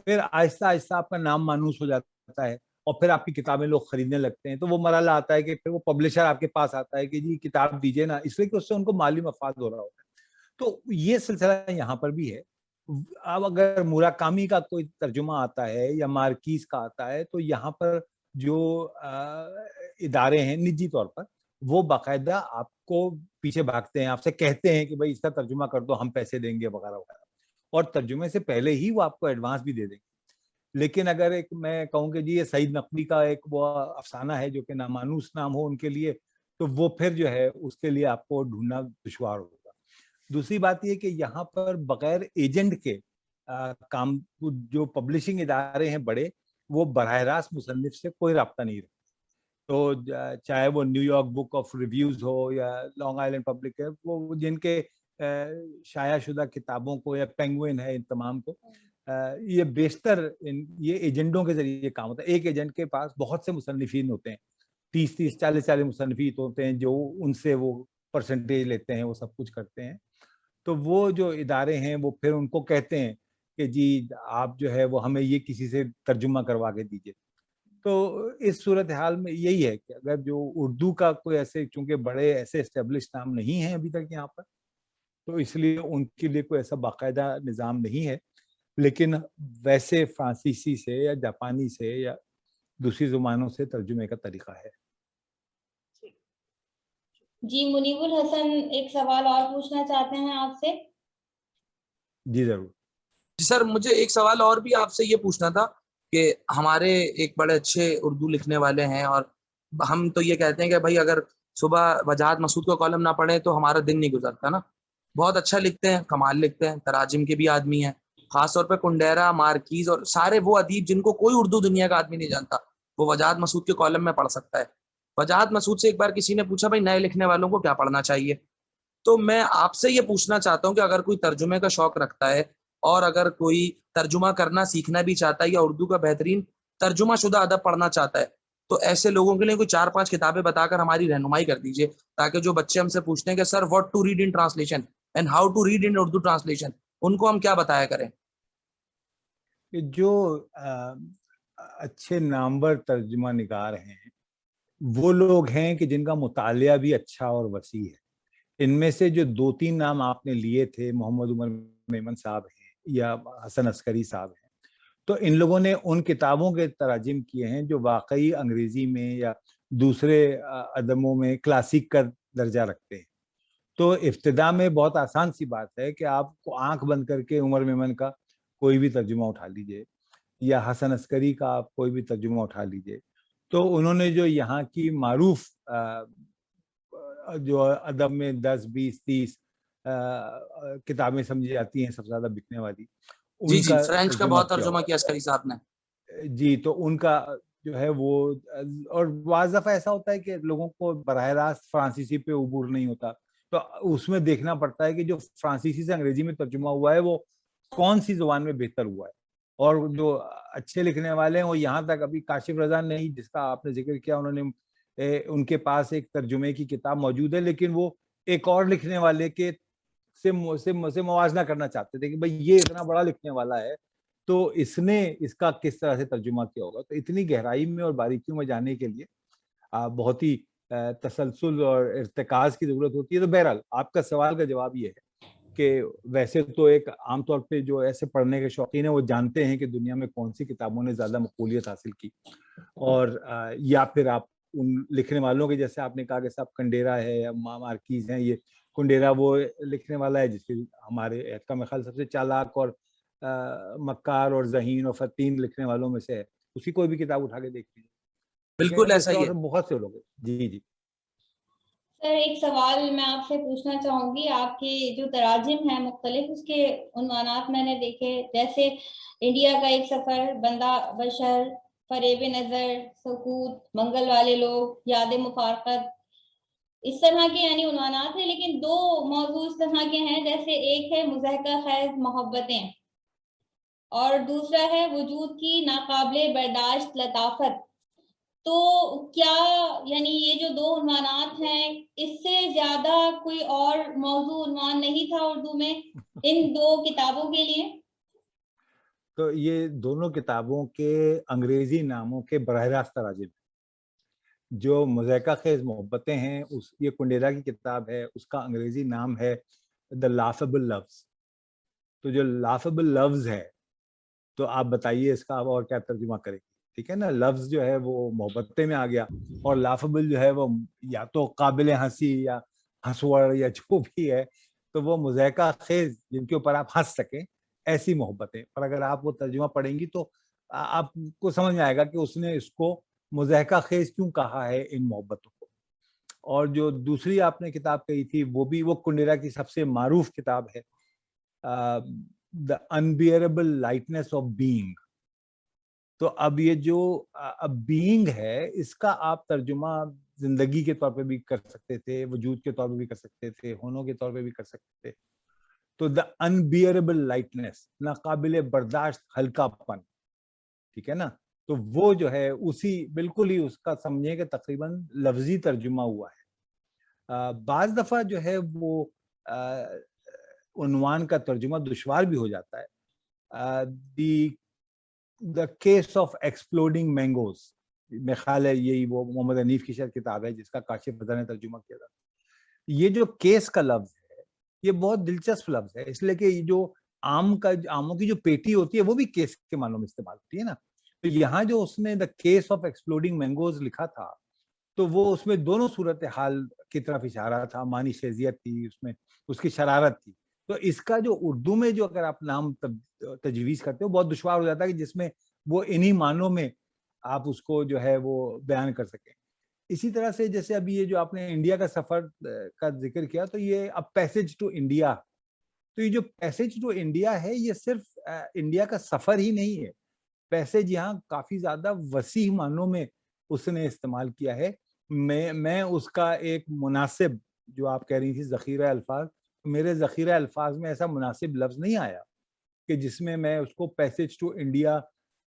پھر آہستہ آہستہ آپ کا نام مانوس ہو جاتا ہے اور پھر آپ کی کتابیں لوگ خریدنے لگتے ہیں. تو وہ مرحلہ آتا ہے کہ پھر وہ پبلشر آپ کے پاس آتا ہے کہ جی کتاب دیجیے نا, اس لیے کہ اس سے ان کو مالی مفاد ہو رہا ہوتا ہے. تو یہ سلسلہ یہاں پر بھی ہے. اب اگر موراکامی کا کوئی ترجمہ آتا ہے یا مارکیز کا آتا ہے, تو یہاں پر جو ادارے ہیں نجی طور پر وہ باقاعدہ آپ کو پیچھے بھاگتے ہیں, آپ سے کہتے ہیں کہ بھائی اس کا ترجمہ کر دو, ہم پیسے دیں گے وغیرہ وغیرہ, اور ترجمے سے پہلے ہی وہ آپ کو ایڈوانس بھی دے دیں گے. لیکن اگر ایک میں کہوں کہ جی یہ سعید نقوی کا ایک وہ افسانہ ہے جو کہ نامانوس نام ہو ان کے لیے, تو وہ پھر جو ہے اس کے لیے آپ کو ڈھونڈنا دشوار ہوگا. دوسری بات یہ کہ یہاں پر بغیر ایجنٹ کے کام, جو پبلشنگ ادارے ہیں بڑے, وہ براہ راست مصنف سے کوئی رابطہ نہیں رکھتے. تو چاہے وہ New York book of reviews ہو یا لانگ آئیلینڈ پبلک ہے, وہ جن کے شائع شدہ کتابوں کو, یا پینگوئن ہے, ان تمام کو یہ بیشتر یہ ایجنٹوں کے ذریعے کام ہوتا ہے. ایک ایجنٹ کے پاس بہت سے مصنفین ہوتے ہیں, 30 40 مصنفین ہوتے ہیں جو ان سے وہ پرسنٹیج لیتے ہیں, وہ سب کچھ کرتے ہیں. تو وہ جو ادارے ہیں وہ پھر ان کو کہتے ہیں کہ جی آپ جو ہے وہ ہمیں یہ کسی سے ترجمہ کروا کے دیجیے. تو اس صورتحال میں یہی ہے کہ اگر جو اردو کا کوئی ایسے, چونکہ بڑے ایسے اسٹیبلش نام نہیں ہیں ابھی تک یہاں پر, تو اس لیے ان کے لیے کوئی ایسا باقاعدہ نظام نہیں ہے. لیکن ویسے فرانسیسی سے یا جاپانی سے یا دوسری زبانوں سے ترجمے کا طریقہ ہے. جی منیب الحسن ایک سوال اور پوچھنا چاہتے ہیں آپ سے. جی ضرور. جی سر, مجھے ایک سوال اور بھی آپ سے یہ پوچھنا تھا کہ ہمارے ایک بڑے اچھے اردو لکھنے والے ہیں, اور ہم تو یہ کہتے ہیں کہ بھائی اگر صبح وجاہت مسعود کا کالم نہ پڑھیں تو ہمارا دن نہیں گزرتا نا. بہت اچھا لکھتے ہیں, کمال لکھتے ہیں, تراجم کے بھی آدمی ہیں, خاص طور پہ کنڈیرا, مارکیز اور سارے وہ ادیب جن کو کوئی اردو دنیا کا آدمی نہیں جانتا, وہ وجاہت مسعود کے کالم میں پڑھ سکتا ہے. وجاہت مسعود سے ایک بار کسی نے پوچھا بھائی نئے لکھنے والوں کو کیا پڑھنا چاہیے, تو میں آپ سے یہ پوچھنا چاہتا ہوں کہ اگر کوئی ترجمے کا شوق رکھتا ہے اور اگر کوئی ترجمہ کرنا سیکھنا بھی چاہتا ہے یا اردو کا بہترین ترجمہ شدہ ادب پڑھنا چاہتا ہے, تو ایسے لوگوں کے لیے کوئی 4-5 کتابیں بتا کر ہماری رہنمائی کر دیجئے, تاکہ جو بچے ہم سے پوچھتے ہیں کہ sir what to read in translation and how to read in Urdu translation, ان کو ہم کیا بتایا کریں. جو اچھے نامور ترجمہ نگار ہیں وہ لوگ ہیں کہ جن کا مطالعہ بھی اچھا اور وسیع ہے. ان میں سے جو 2-3 نام آپ نے لیے تھے, محمد عمر میمن صاحب ہیں یا حسن عسکری صاحب ہیں, تو ان لوگوں نے ان کتابوں کے تراجم کیے ہیں جو واقعی انگریزی میں یا دوسرے ادبوں میں کلاسک کا درجہ رکھتے ہیں. تو ابتدا میں بہت آسان سی بات ہے کہ آپ کو آنکھ بند کر کے عمر میمن کا کوئی بھی ترجمہ اٹھا لیجئے یا حسن عسکری کا آپ کوئی بھی ترجمہ اٹھا لیجئے. تو انہوں نے جو یہاں کی معروف جو ادب میں 10-20-30 کتابیں سمجھی جاتی ہیں سب سے زیادہ بکنے والی, جی ان کا فرینچ کا بہت ترجمہ کیا عسکری صاحب نے. جی, تو ان کا جو ہے وہ, اور بعض دفعہ ایسا ہوتا ہے کہ لوگوں کو براہ راست فرانسیسی پہ عبور نہیں ہوتا, تو اس میں دیکھنا پڑتا ہے کہ جو فرانسیسی سے انگریزی میں ترجمہ ہوا ہے وہ کون سی زبان میں بہتر ہوا ہے. اور جو اچھے لکھنے والے ہیں وہ یہاں تک, ابھی کاشف رضا نہیں جس کا آپ نے ذکر کیا, انہوں نے ان کے پاس ایک ترجمے کی کتاب موجود ہے, لیکن وہ ایک اور لکھنے والے کے سے موازنہ کرنا چاہتے تھے کہ بھئی یہ اتنا بڑا لکھنے والا ہے تو اس نے اس کا کس طرح سے ترجمہ کیا ہوگا. تو اتنی گہرائی میں اور باریکیوں میں جانے کے لیے بہت ہی تسلسل اور ارتکاز کی ضرورت ہوتی ہے. تو بہرحال آپ کا سوال کا جواب یہ ہے کہ ویسے تو ایک عام طور پہ جو ایسے پڑھنے کے شوقین ہیں وہ جانتے ہیں کہ دنیا میں کون سی کتابوں نے زیادہ مقبولیت حاصل کی, اور یا پھر آپ ان لکھنے والوں کے جیسے آپ نے کہا کہ صاحب کنڈیرا ہے یا مارکیز ہیں, یہ کنڈیرا وہ لکھنے والا ہے جس کے ہمارے کا میں خیال سب سے چالاک اور مکار اور ذہین اور فتین لکھنے والوں میں سے ہے, اسی کوئی بھی کتاب اٹھا کے دیکھ لیجیے. بالکل ایسا ہی ہے. بہت سے لوگ. جی سر ایک سوال میں آپ سے پوچھنا چاہوں گی, آپ کے جو تراجم ہیں مختلف اس کے عنوانات میں نے دیکھے, جیسے انڈیا کا ایک سفر, بندہ بشر, فریب نظر, سکوت, منگل والے لوگ, یاد مفارقت, اس طرح کے یعنی عنوانات ہیں. لیکن 2 موضوع اس طرح کے ہیں, جیسے ایک ہے مضحکہ خیز محبتیں اور دوسرا ہے وجود کی ناقابل برداشت لطافت. تو کیا یعنی یہ جو 2 عنوانات ہیں, اس سے زیادہ کوئی اور موضوع عنوان نہیں تھا اردو میں ان 2 کتابوں کے لیے؟ تو یہ دونوں کتابوں کے انگریزی ناموں کے براہ راست تراجم. جو مضحکہ خیز محبتیں ہیں یہ کنڈیرا کی کتاب ہے, اس کا انگریزی نام ہے The Laughable Loves. تو جو لافبل لفظ ہے تو آپ بتائیے اس کا اور کیا ترجمہ کریں گے. ٹھیک ہے نا, لفظ جو ہے وہ محبتیں میں آ گیا, اور لافبل جو ہے وہ یا تو قابل ہنسی یا ہنسوڑ یا جو بھی ہے, تو وہ مضحکہ خیز جن کے اوپر آپ ہنس سکیں ایسی محبتیں. اور اگر آپ وہ ترجمہ پڑھیں گی تو آپ کو سمجھ میں آئے گا کہ اس نے اس کو مضحکہ خیز کیوں کہا ہے ان محبتوں کو. اور جو دوسری آپ نے کتاب کہی تھی وہ کنڈیرا کی سب سے معروف کتاب ہے, The Unbearable Lightness of Being. تو اب یہ جو بینگ ہے اس کا آپ ترجمہ زندگی کے طور پہ بھی کر سکتے تھے, وجود کے طور پہ بھی کر سکتے تھے, ہونوں کے طور پہ بھی کر سکتے تھے. تو The Unbearable Lightness, ناقابل برداشت ہلکا پن, ٹھیک ہے نا, تو وہ جو ہے اسی بالکل ہی اس کا سمجھیں کہ تقریباً لفظی ترجمہ ہوا ہے. بعض دفعہ جو ہے وہ عنوان کا ترجمہ دشوار بھی ہو جاتا ہے. The Case of Exploding Mangoes, میرا خیال ہے یہی وہ محمد حنیف کی شاید کتاب ہے جس کا کاشف رضا نے ترجمہ کیا تھا. یہ جو کیس کا لفظ ہے یہ بہت دلچسپ لفظ ہے, اس لیے کہ یہ جو آموں کی جو پیٹی ہوتی ہے وہ بھی کیس کے معنوں میں استعمال ہوتی ہے نا. تو یہاں جو اس نے The Case of Exploding Mangoes لکھا تھا تو وہ اس میں دونوں صورتحال کی طرف اشارہ تھا, معنی خیزیت تھی اس میں, اس کی شرارت تھی. تو اس کا جو اردو میں جو اگر آپ نام تجویز کرتے ہو بہت دشوار ہو جاتا ہے کہ جس میں وہ انہی معنوں میں آپ اس کو جو ہے وہ بیان کر سکیں. اسی طرح سے جیسے ابھی یہ جو آپ نے انڈیا کا سفر کا ذکر کیا، تو یہ اب پیسج ٹو انڈیا، تو یہ جو پیسج ٹو انڈیا ہے یہ صرف انڈیا کا سفر ہی نہیں ہے، پیسج یہاں کافی زیادہ وسیع معنوں میں اس نے استعمال کیا ہے. میں اس کا ایک مناسب، جو آپ کہہ رہی تھی ذخیرہ الفاظ، میرے ذخیرہ الفاظ میں ایسا مناسب لفظ نہیں آیا کہ جس میں میں اس کو پیسج ٹو انڈیا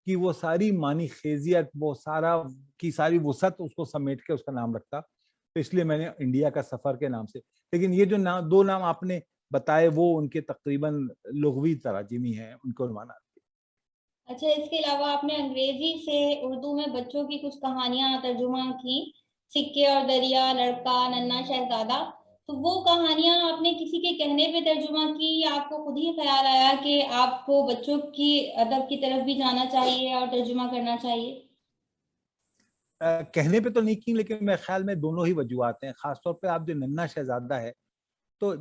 کی وہ ساری معنی خیزیت، وہ ساری وسعت اس کو سمیٹ کے اس کا نام رکھتا، تو اس لیے میں نے انڈیا کا سفر کے نام سے. لیکن یہ جو دو نام آپ نے بتائے وہ ان کے تقریباً لغوی تراجمی ہیں، ان کو عنوانات. اچھا، اس کے علاوہ آپ نے انگریزی سے اردو میں بچوں کی کچھ کہانیاں ترجمہ کی، سکے اور دریا، لڑکا، ننھا شہزادہ، تو وہ کہانیاں آپ نے کسی کے کہنے پہ ترجمہ کی یا آپ کو خود ہی خیال آیا کہ آپ کو بچوں کی ادب کی طرف بھی جانا چاہیے اور ترجمہ کرنا چاہیے؟ کہنے پہ تو نہیں کی، لیکن میرے خیال میں دونوں ہی وجوہات ہیں. خاص طور پہ آپ جو ننھا شہزادہ ہے، تو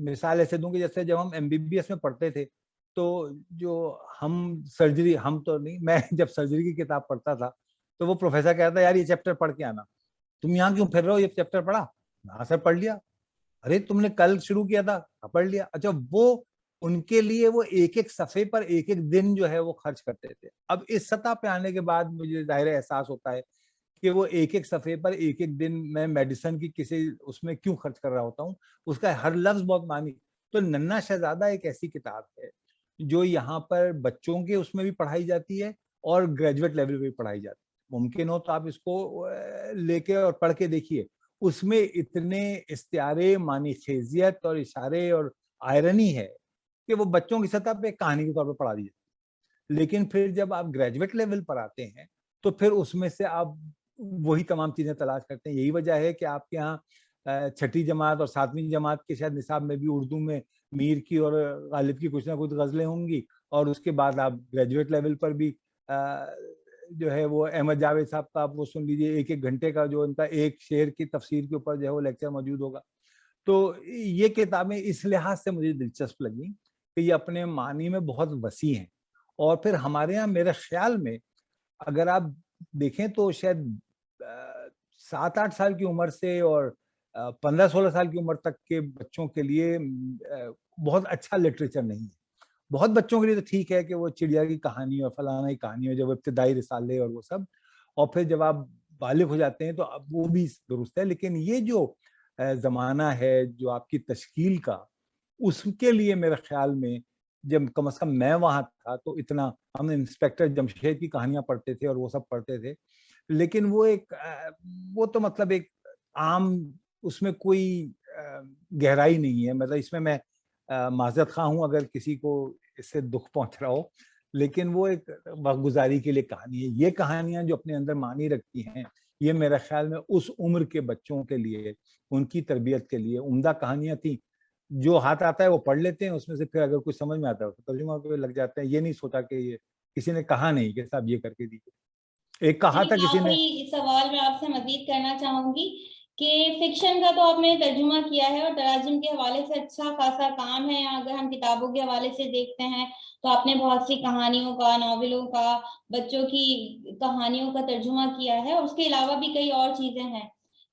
مثال ایسے دوں کہ جیسے جب ہم MBBS میں پڑھتے تھے تو جو ہم سرجری، ہم تو نہیں، میں جب سرجری کی کتاب پڑھتا تھا تو وہ پروفیسر کہتا یار یہ چیپٹر پڑھ کے آنا. تم یہاں کیوں پھر رہے ہو، یہ چیپٹر پڑھا؟ ہاں سر پڑھ لیا. ارے تم نے کل شروع کیا تھا، پڑھ لیا. اچھا، وہ ان کے لیے وہ ایک ایک صفحے پر ایک ایک دن جو ہے وہ خرچ کرتے تھے. اب اس سطح پہ آنے کے بعد مجھے ظاہر احساس ہوتا ہے کہ وہ ایک ایک صفحے پر ایک ایک دن میں میڈیسن کی کسی اس میں کیوں خرچ کر رہا ہوتا ہوں، اس کا ہر لفظ بہت معنی. تو ننھا شہزادہ ایک ایسی کتاب ہے جو یہاں پر بچوں کے اس میں بھی پڑھائی جاتی ہے اور گریجویٹ لیول پہ بھی پڑھائی جاتی ہے. ممکن ہو تو آپ اس کو لے کے اور پڑھ کے دیکھیے، اس میں اتنے استعارے، معنی خیزیت اور اشارے اور آئرنی ہے کہ وہ بچوں کی سطح پہ کہانی کے طور پہ پڑھا دی جاتی ہے. لیکن پھر جب آپ گریجویٹ لیول پر آتے ہیں تو پھر اس میں سے آپ وہی تمام چیزیں تلاش کرتے ہیں. یہی وجہ ہے کہ آپ کے یہاں 6ٹھی جماعت اور 7ویں جماعت کے شاید نصاب میں بھی اردو میں میر کی اور غالب کی کچھ نہ کچھ غزلیں ہوں گی، اور اس کے بعد آپ گریجویٹ لیول پر بھی جو ہے وہ احمد جاوید صاحب کا آپ وہ سن لیجیے، 1 گھنٹے کا جو ان کا ایک شعر کی تفسیر کے اوپر جو ہے وہ لیکچر موجود ہوگا. تو یہ کتابیں اس لحاظ سے مجھے دلچسپ لگیں کہ یہ اپنے معنی میں بہت وسیع ہیں. اور پھر ہمارے یہاں میرے خیال میں اگر آپ دیکھیں تو شاید 7-8 سال کی عمر سے اور 15-16 سال کی عمر تک کے بچوں کے لیے بہت اچھا لٹریچر نہیں ہے. بہت بچوں کے لیے تو ٹھیک ہے کہ وہ چڑیا کی کہانی اور فلانا کی کہانی اور جب ابتدائی رسالے اور وہ سب، اور پھر جب آپ بالغ ہو جاتے ہیں تو اب وہ بھی درست ہے. لیکن یہ جو زمانہ ہے جو آپ کی تشکیل کا، اس کے لیے میرے خیال میں جب کم از کم میں وہاں تھا تو اتنا ہم انسپیکٹر جمشید کی کہانیاں پڑھتے تھے اور وہ سب پڑھتے تھے، لیکن وہ تو مطلب ایک عام، اس میں کوئی گہرائی نہیں ہے. مطلب اس میں معذرت خواہ ہوں اگر کسی کو اس سے دکھ پہنچ رہا ہو، لیکن وہ ایک وقت گزاری کے لیے کہانی ہے. یہ کہانیاں جو اپنے اندر معنی رکھتی ہیں، یہ میرے خیال میں اس عمر کے بچوں کے لیے، ان کی تربیت کے لیے عمدہ کہانیاں تھیں. جو ہاتھ آتا ہے وہ پڑھ لیتے ہیں، اس میں سے پھر اگر کچھ سمجھ میں آتا ہے تو ترجمہ پہ لگ جاتے ہیں. یہ نہیں سوچا کہ یہ کسی نے کہا نہیں کہ صاحب یہ کر کے دیجیے. ایک کہا تھا کسی نے. آخری سوال میں آپ سے مزید کرنا چاہوں گی کہ فکشن کا تو آپ نے ترجمہ کیا ہے اور تراجم کے حوالے سے اچھا خاصا کام ہے. اگر ہم کتابوں کے حوالے سے دیکھتے ہیں تو آپ نے بہت سی کہانیوں کا، ناولوں کا، بچوں کی کہانیوں کا ترجمہ کیا ہے، اور اس کے علاوہ بھی کئی اور چیزیں ہیں.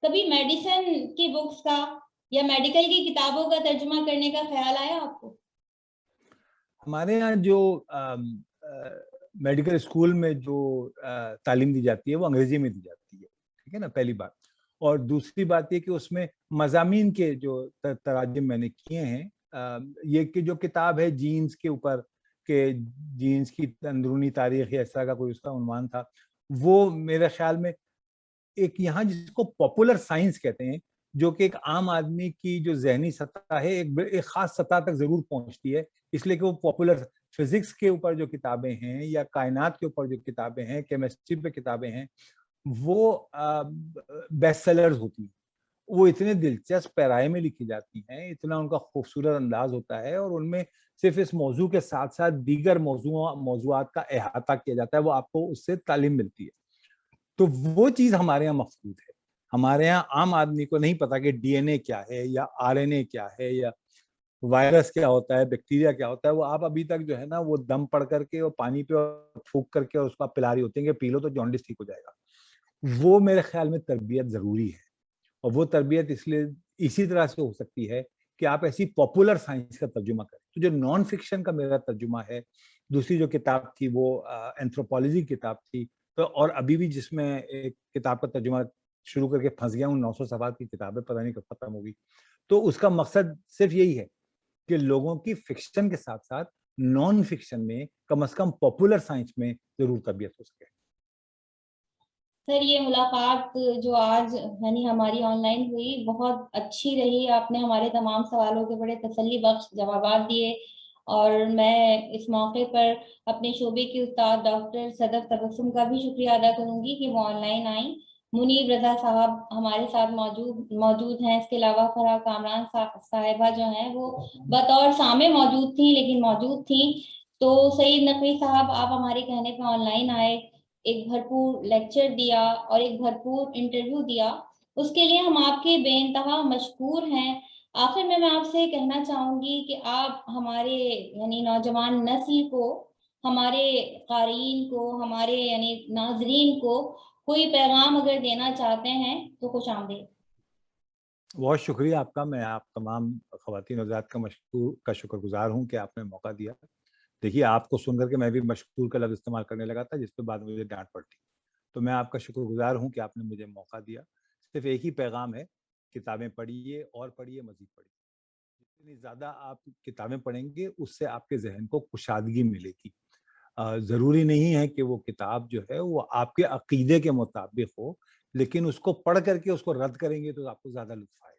کبھی میڈیسن کی بکس کا یا میڈیکل کی کتابوں کا ترجمہ کرنے کا خیال آیا آپ کو؟ ہمارے یہاں جو میڈیکل اسکول میں جو تعلیم دی جاتی ہے وہ انگریزی میں دی جاتی ہے، ٹھیک ہے نا، پہلی بات. اور دوسری بات یہ کہ اس میں مضامین کے جو تراجم میں نے کیے ہیں، یہ کہ جو کتاب ہے جینز کے اوپر، کہ جینز کی اندرونی تاریخ یا اس طرح کا کوئی اس کا عنوان تھا، وہ میرے خیال میں ایک یہاں جس کو پاپولر سائنس کہتے ہیں، جو کہ ایک عام آدمی کی جو ذہنی سطح ہے ایک خاص سطح تک ضرور پہنچتی ہے، اس لیے کہ وہ پاپولر فزکس کے اوپر جو کتابیں ہیں یا کائنات کے اوپر جو کتابیں ہیں، کیمسٹری پہ کتابیں ہیں، وہ بیسٹ سیلرز ہوتی ہیں. وہ اتنے دلچسپ پیرائے میں لکھی جاتی ہیں، اتنا ان کا خوبصورت انداز ہوتا ہے، اور ان میں صرف اس موضوع کے ساتھ ساتھ دیگر موضوعات کا احاطہ کیا جاتا ہے. وہ آپ کو اس سے تعلیم ملتی ہے. تو وہ چیز ہمارے یہاں مفقود ہے. ہمارے یہاں عام آدمی کو نہیں پتا کہ DNA کیا ہے یا RNA کیا ہے یا وائرس کیا ہوتا ہے، بیکٹیریا کیا ہوتا ہے. وہ آپ ابھی تک جو ہے نا وہ دم پڑ کر کے اور پانی پہ پھونک کر کے اور اس کو آپ پلا رہی ہوتے ہیں کہ پی لو تو جانڈس ٹھیک ہو جائے گا. وہ میرے خیال میں تربیت ضروری ہے. اور وہ تربیت اس لیے اسی طرح سے ہو سکتی ہے کہ آپ ایسی پاپولر سائنس کا ترجمہ کریں. تو جو نان فکشن کا میرا ترجمہ ہے، دوسری جو کتاب تھی وہ اینتھروپالوجی کتاب تھی، تو اور ابھی بھی جس میں ایک کتاب کا ترجمہ شروع کر کے پھنس گیا ہوں، 900 صفحات کی کتاب ہے، پتہ نہیں کب ختم ہوگی. تو اس کا مقصد صرف یہی ہے کہ لوگوں کی فکشن کے ساتھ ساتھ نان فکشن میں کم از کم پاپولر سائنس میں ضرور تربیت ہو سکے. سر یہ ملاقات جو آج یعنی ہماری آن لائن ہوئی بہت اچھی رہی. آپ نے ہمارے تمام سوالوں کے بڑے تسلی بخش جوابات دیے، اور میں اس موقع پر اپنے شعبے کی استاد ڈاکٹر صدف تبسم کا بھی شکریہ ادا کروں گی کہ وہ آن لائن آئیں. منیب رضا صاحب ہمارے ساتھ موجود ہیں. اس کے علاوہ فرح کامران صاحبہ جو ہیں وہ بطور سامع موجود تھیں لیکن موجود تھیں. تو سعید نقوی صاحب آپ ہمارے کہنے پہ آن لائن آئے، ایک بھرپور لیکچر دیا اور ایک بھرپور انٹرویو دیا. اس کے لیے ہم آپ کے بے انتہا مشکور ہیں. آخر میں آپ سے کہنا چاہوں گی کہ آپ ہمارے یعنی نوجوان نسل کو، ہمارے قارئین کو، ہمارے یعنی ناظرین کو کوئی پیغام اگر دینا چاہتے ہیں تو خوش آمدید. بہت شکریہ آپ کا. میں آپ تمام خواتین حضرات کا شکر گزار ہوں کہ آپ نے موقع دیا. دیکھیے آپ کو سن کر کے میں بھی مشکور کا لفظ استعمال کرنے لگا تھا، جس پہ بعد میں مجھے ڈانٹ پڑتی. تو میں آپ کا شکر گزار ہوں کہ آپ نے مجھے موقع دیا. صرف ایک ہی پیغام ہے، کتابیں پڑھیے اور پڑھیے، مزید پڑھیے. جتنی زیادہ آپ کتابیں پڑھیں گے اس سے آپ کے ذہن کو کشادگی ملے گی. ضروری نہیں ہے کہ وہ کتاب جو ہے وہ آپ کے عقیدے کے مطابق ہو، لیکن اس کو پڑھ کر کے اس کو رد کریں گے تو آپ کو زیادہ لطف آئے.